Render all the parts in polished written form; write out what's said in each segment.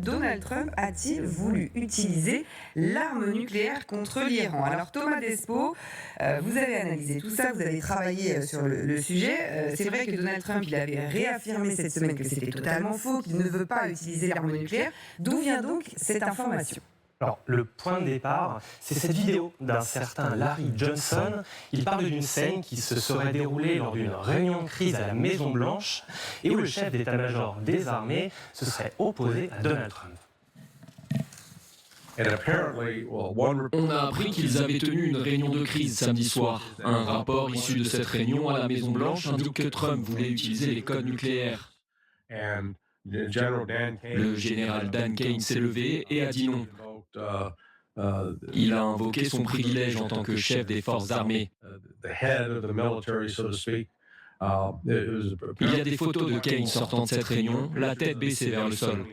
Donald Trump a-t-il voulu utiliser l'arme nucléaire contre l'Iran? Alors Thomas Despo, vous avez analysé tout ça, vous avez travaillé sur le sujet. C'est vrai que Donald Trump, il avait réaffirmé cette semaine que c'était totalement faux, qu'il ne veut pas utiliser l'arme nucléaire. D'où vient donc cette information? Alors, le point de départ, c'est cette vidéo d'un certain Larry Johnson. Il parle d'une scène qui se serait déroulée lors d'une réunion de crise à la Maison-Blanche et où le chef d'état-major des armées se serait opposé à Donald Trump. On a appris qu'ils avaient tenu une réunion de crise samedi soir. Un rapport issu de cette réunion à la Maison-Blanche indique que Trump voulait utiliser les codes nucléaires. Le général Dan Kane s'est levé et a dit non. Il a invoqué son privilège en tant que chef des forces armées. Il y a des photos de Kane sortant de cette réunion, la tête baissée vers le sol.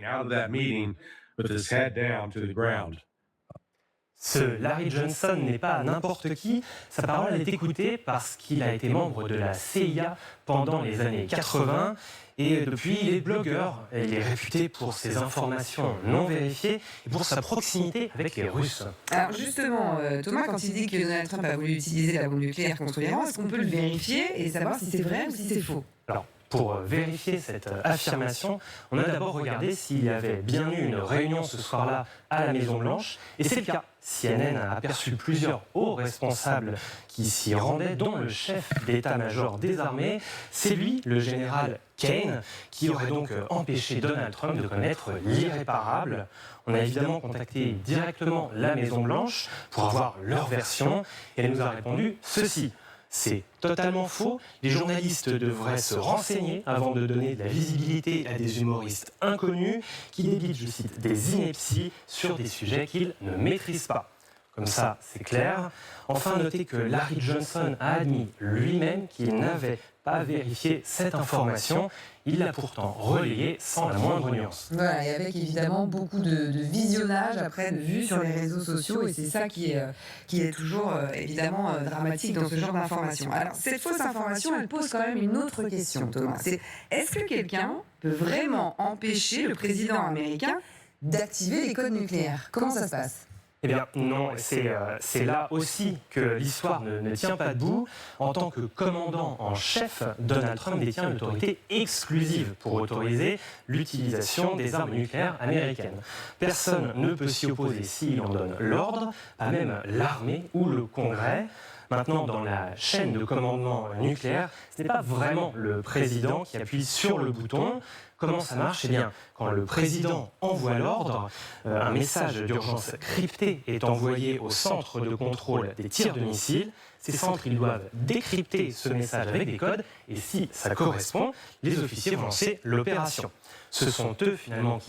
Ce Larry Johnson n'est pas n'importe qui, sa parole est écoutée parce qu'il a été membre de la CIA pendant les années 80 et depuis il est blogueur. Il est réputé pour ses informations non vérifiées et pour sa proximité avec les Russes. Alors justement, Thomas, quand il dit que Donald Trump a voulu utiliser la bombe nucléaire contre l'Iran, est-ce qu'on peut le vérifier et savoir si c'est vrai ou si c'est faux? Alors, pour vérifier cette affirmation, on a d'abord regardé s'il y avait bien eu une réunion ce soir-là à la Maison-Blanche, et c'est le cas. CNN a aperçu plusieurs hauts responsables qui s'y rendaient, dont le chef d'état-major des armées. C'est lui, le général Kane, qui aurait donc empêché Donald Trump de commettre l'irréparable. On a évidemment contacté directement la Maison-Blanche pour avoir leur version, et elle nous a répondu ceci. C'est totalement faux. Les journalistes devraient se renseigner avant de donner de la visibilité à des humoristes inconnus qui débitent, je cite, des inepties sur des sujets qu'ils ne maîtrisent pas. Comme ça, c'est clair. Enfin, notez que Larry Johnson a admis lui-même qu'il n'avait pas vérifié cette information. Il l'a pourtant relayée sans la moindre nuance. Voilà, et avec évidemment beaucoup de visionnage, après de vues sur les réseaux sociaux, et c'est ça qui est toujours évidemment dramatique dans ce genre d'information. Alors, cette fausse information, elle pose quand même une autre question, Thomas. C'est est-ce que quelqu'un peut vraiment empêcher le président américain d'activer les codes nucléaires? Comment ça se passe? Eh bien non, c'est là aussi que l'histoire ne tient pas debout. En tant que commandant en chef, Donald Trump détient l'autorité exclusive pour autoriser l'utilisation des armes nucléaires américaines. Personne ne peut s'y opposer s'il en donne l'ordre, pas même l'armée ou le Congrès. Maintenant, dans la chaîne de commandement nucléaire, ce n'est pas vraiment le président qui appuie sur le bouton. Comment ça marche? Eh bien, quand le président envoie l'ordre, un message d'urgence crypté est envoyé au centre de contrôle des tirs de missiles. Ces centres, ils doivent décrypter ce message avec des codes, et si ça correspond, les officiers vont lancer l'opération. Ce sont eux, finalement,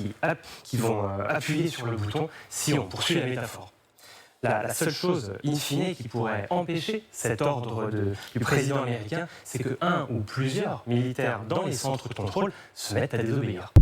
qui vont appuyer sur le bouton si on poursuit la métaphore. La seule chose, in fine, qui pourrait empêcher cet ordre du président américain, c'est que un ou plusieurs militaires dans les centres de contrôle se mettent à désobéir.